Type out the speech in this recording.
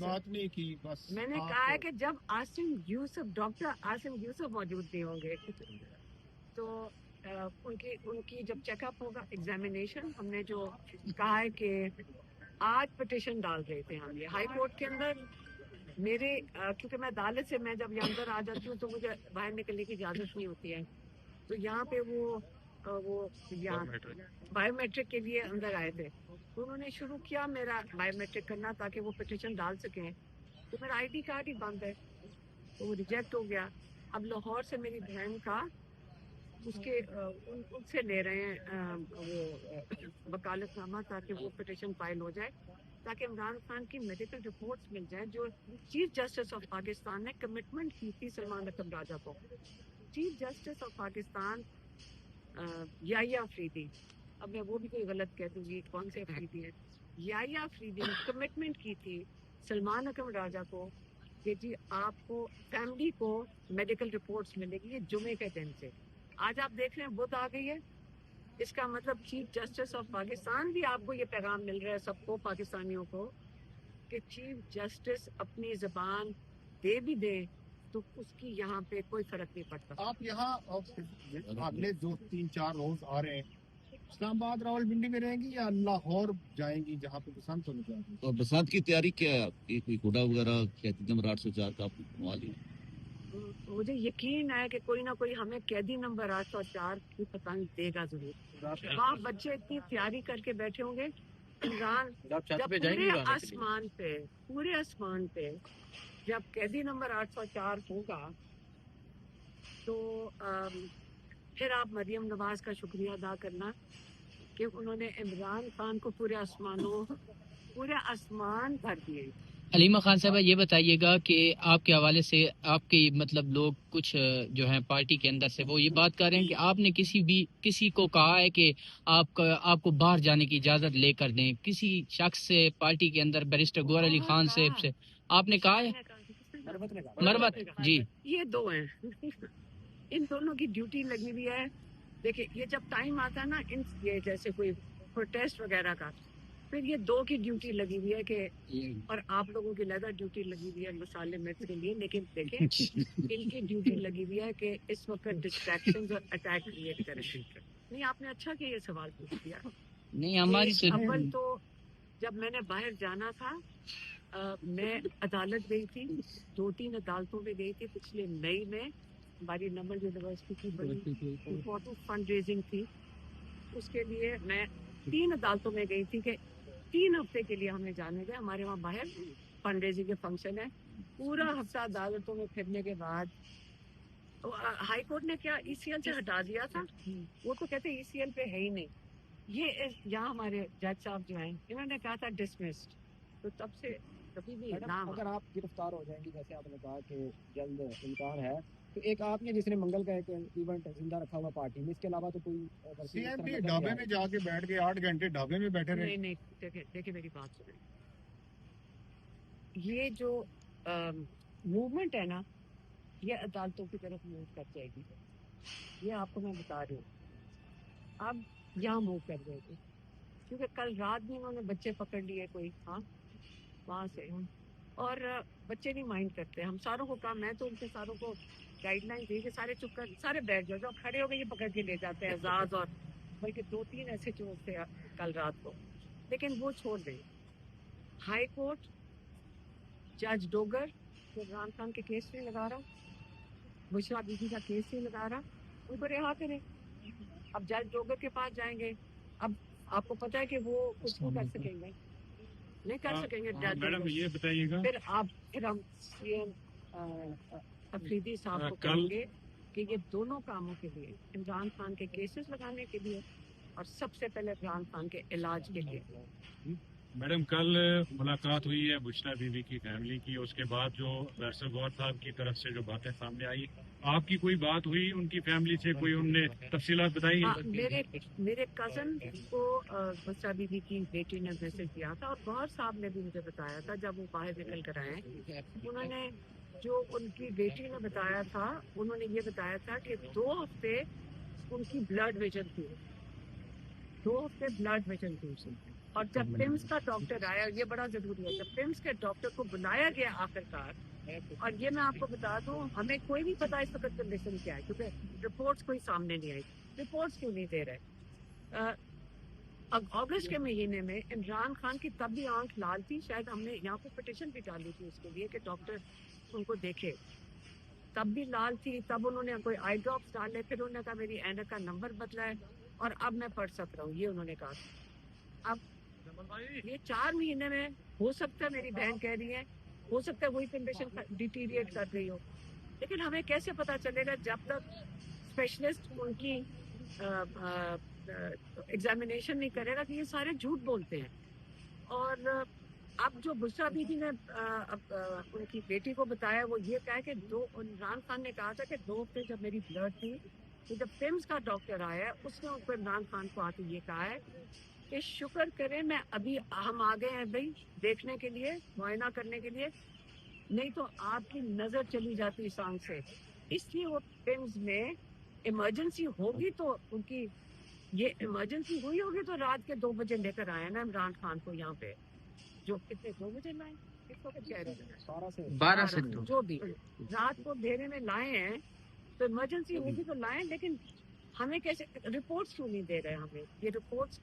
بات نہیں کی، بس میں نے کہا ہے کہ جب ڈاکٹر عاصم یوسف موجود نہیں ہوں گے تو ان کی جب چیک اپ ہوگا ایگزامینیشن، ہم نے جو کہا ہے کہ آج پٹیشن ڈال رہے تھے ہم یہ ہائی کورٹ کے اندر میرے کیونکہ میں عدالت سے میں جب اندر آ جاتی ہوں تو مجھے باہر نکلنے کی اجازت نہیں ہوتی ہے، تو یہاں پہ وہ یہاں بایو میٹرک کے لیے اندر آئے تھے، تو انہوں نے شروع کیا میرا بایو میٹرک کرنا تاکہ وہ پٹیشن ڈال سکیں، تو میرا آئی ڈی کارڈ ہی بند ہے، تو وہ ریجیکٹ ہو گیا۔ اب لاہور سے میری بہن کا اس کے ان سے لے رہے ہیں وہ وکالت نامہ تاکہ وہ پٹیشن فائل ہو جائے، تاکہ عمران خان کی میڈیکل رپورٹس مل جائیں جو چیف جسٹس آف پاکستان نے کمٹمنٹ کی تھی سلمان اکرم راجہ کو۔ چیف جسٹس آف پاکستان یحییٰ افریدی، اب میں وہ بھی کوئی غلط کہہ دوں گی کون سے افریدی ہے، یحییٰ افریدی نے کمٹمنٹ کی تھی سلمان اکرم راجہ کو کہ جی آپ کو فیملی کو میڈیکل رپورٹس ملے گی یہ جمعے کے دن سے۔ آج آپ دیکھ رہے ہیں بدھ آ گئی ہے، اس کا مطلب چیف جسٹس آف پاکستان بھی آپ کو یہ پیغام مل رہا ہے سب کو پاکستانیوں کو کہ چیف جسٹس اپنی زبان دے بھی دے تو اس کی یہاں پہ کوئی فرق نہیں پڑتا۔ آپ یہاں اگلے 2-3-4 روز آ رہے ہیں، اسلام آباد راول پنڈی میں رہیں گی یا لاہور جائیں گی جہاں پہ بسنت ہونے جائیں گی؟ اور بسنت کی تیاری کیا ہے آپ کی؟ کوئی گھوڑا وغیرہ قیدی نمبر 804 کا آپ نے بنوا لیا؟ مجھے یقین ہے کہ کوئی نہ کوئی ہمیں قیدی نمبر 804 کی پتنگ دے گا ضرور۔ وہاں بچے اتنی تیاری کر کے بیٹھے ہوں گے، عمران جب پورے آسمان پہ جب قیدی نمبر 804 ہوگا تو پھر آپ مریم نواز کا شکریہ ادا کرنا کہ انہوں نے عمران خان کو پورے آسمان بھر دیے۔ حلیمہ خان صاحبہ یہ بتائیے گا کہ آپ کے حوالے سے آپ کے مطلب لوگ کچھ جو ہیں پارٹی کے اندر سے وہ یہ بات کر رہے ہیں کہ آپ نے کسی کو کہا ہے کہ آپ کو باہر جانے کی اجازت لے کر دیں، کسی شخص سے پارٹی کے اندر بیرسٹر گوہر علی خان صاحب سے آپ نے کہا ہے؟ مروت جی، یہ دو ہیں ان دونوں کی ڈیوٹی لگی ہوئی ہے۔ دیکھیں یہ جب ٹائم آتا ہے نا یہ جیسے کوئی پروٹیسٹ وغیرہ کا، پھر یہ دو کی ڈیوٹی لگی ہوئی ہے کہ اور آپ لوگوں کی لیدر ڈیوٹی لگی ہوئی ہے مسالے مرچ کے لیے، لیکن دیکھیں ان کی ڈیوٹی لگی ہوئی ہے کہ اس وقت ڈسٹریکشنز اور اٹیک کریٹ کریں۔ نہیں آپ نے اچھا کہ یہ سوال پوچھ دیا۔ نہیں ہماری اول تو جب میں نے باہر جانا تھا میں عدالت گئی تھی، 2-3 عدالتوں میں گئی تھی پچھلے مئی میں، ہماری نمل یونیورسٹی کی بڑی امپورٹنٹ فنڈ ریزنگ تھی، اس کے لیے میں 3 عدالتوں میں گئی تھی کہ 3 ہفتے کے لیے ہمیں جانے دیں، ہمارے وہاں باہر فنڈ ریزنگ کے فنکشن ہے۔ پورا ہفتہ عدالتوں میں پھرنے کے بعد ہائی کورٹ نے کیا ای سی ایل سے ہٹا دیا تھا، وہ تو کہتے ای سی ایل پہ ہے ہی نہیں، یہ یہاں ہمارے جج صاحب جو ہیں انہوں نے کہا تھا ڈسمسڈ، تو تب سے کبھی بھی نام اگر آپ گرفتار ہو جائیں گی جیسے آپ نے کہا کہ جلد امکان ہے، تو ایک آپ نے جس نے منگل کا ایک ایونٹ زندہ رکھا ہوا پارٹی میں، اس کے علاوہ تو کوئی سی ایم پی ڈھابے میں جا کے بیٹھ گئے 8 گھنٹے ڈھابے میں بیٹھے رہے؟ نہیں دیکھیں میری بات سنیں، یہ جو موومنٹ ہے نا یہ عدالتوں کی طرف موو کر جائے گی، یہ آپ کو میں بتا رہی ہوں، اب یہاں موو کر جائے گی کیونکہ کل رات بھی انہوں نے بچے پکڑ لیے کوئی وہاں سے، اور بچے نہیں مائنڈ کرتے، ہم ساروں کو کہا، میں تو ان کے ساروں کو گائیڈ لائن دی کہ سارے چپ کر سارے بیٹھ جاؤ، جو کھڑے ہو گئے یہ پکڑ کے لے جاتے ہیں اعزاز، اور بلکہ 2-3 ایسے چور تھے کل رات کو، لیکن وہ چھوڑ دیں۔ ہائی کورٹ جج ڈوگر جو عمران خان کے کیس نہیں لگا رہا، بشرا بی بی کا کیس نہیں لگا رہا، ان کو رہا کریں۔ اب جج ڈوگر کے پاس جائیں گے، اب آپ کو پتا ہے کہ وہ کچھ نہیں کر سکیں گے، نہیں کر سکیں گے جج میڈم یہ بتائیے گا پھر ہم سی ایم افریدی صاحب کو کہیں گے کہ یہ دونوں کاموں کے لیے، عمران خان کے کیسز لگانے کے لیے اور سب سے پہلے عمران خان کے علاج کے لیے۔ میڈم کل ملاقات ہوئی ہے بشرا بی بی کی فیملی کی، اس کے بعد جو بیرسٹر گوہر صاحب کی طرف سے جو باتیں سامنے آئی، آپ کی کوئی بات ہوئی ان کی فیملی سے، کوئی ان نے تفصیلات بتائی؟ میرے کزن کو بشرا بی بی کی بیٹی نے میسج کیا تھا، اور گوہر صاحب نے بھی مجھے بتایا تھا جب وہ باہر نکل کر آئے، انہوں نے جو ان کی بیٹی نے بتایا تھا، انہوں نے یہ بتایا تھا کہ 2 ہفتے ان کی بلڈ ویژن تھی، 2 ہفتے بلڈ ویژن تھی، اور جب پمس کا ڈاکٹر آیا، یہ بڑا ضروری ہے، جب پمس کے ڈاکٹر کو بلایا گیا آخرکار، اور یہ میں آپ کو بتا دوں ہمیں کوئی نہیں پتا اس وقت کنڈیشن کیا ہے، کیونکہ رپورٹس کوئی سامنے نہیں آئی. رپورٹس کیوں نہیں دے رہے؟ اب اگست کے مہینے میں عمران خان کی تب بھی آنکھ لال تھی، شاید ہم نے یہاں پہ پٹیشن بھی ڈالی تھی اس کے لیے کہ ڈاکٹر ان کو دیکھے، تب بھی لال تھی، تب انہوں نے کوئی آئی ڈراپس ڈالے، پھر انہوں نے کہا میری اینک کا نمبر بدلا ہے اور اب میں پڑھ سک رہا ہوں، یہ انہوں نے کہا. اب یہ 4 مہینے میں ہو سکتا ہے، میری بہن کہہ رہی ہے ہو سکتا ہے وہی کنڈیشن ڈیٹیریٹ کر رہی ہو، لیکن ہمیں کیسے پتا چلے گا جب تک اسپیشلسٹ ان کی ایگزامینیشن نہیں کرے گا کہ یہ سارے جھوٹ بولتے ہیں. اور اب جو بشرا بیوی نے ان کی بیٹی کو بتایا وہ یہ کہا کہ عمران خان نے کہا تھا کہ 2 ہفتے جب میری بلڈ تھی تو جب پمس کا ڈاکٹر آیا اس نے ان کو عمران خان کو آ کے یہ کہا ہے کہ شکر کریں میں ابھی ہم آ گئے ہیں بھائی دیکھنے کے لیے، معائنہ کرنے کے لیے، نہیں تو آپ کی نظر چلی جاتی اس آنکھ سے. اس لیے وہ پمس میں ایمرجنسی ہوگی تو ان کی یہ ایمرجنسی ہوئی ہوگی تو رات کے 2 بجے لے کر آئے نا عمران خان کو یہاں پہ، جو کتنے 2 بجے لائے کس وقت کہہ رہے ہیں 12 سے جو بھی رات کو دینے میں لائے ہیں تو ایمرجنسی ہوگی تو لائیں، لیکن ہمیں کیسے رپورٹس کیوں نہیں دے رہے ہمیں؟ یہ رپورٹس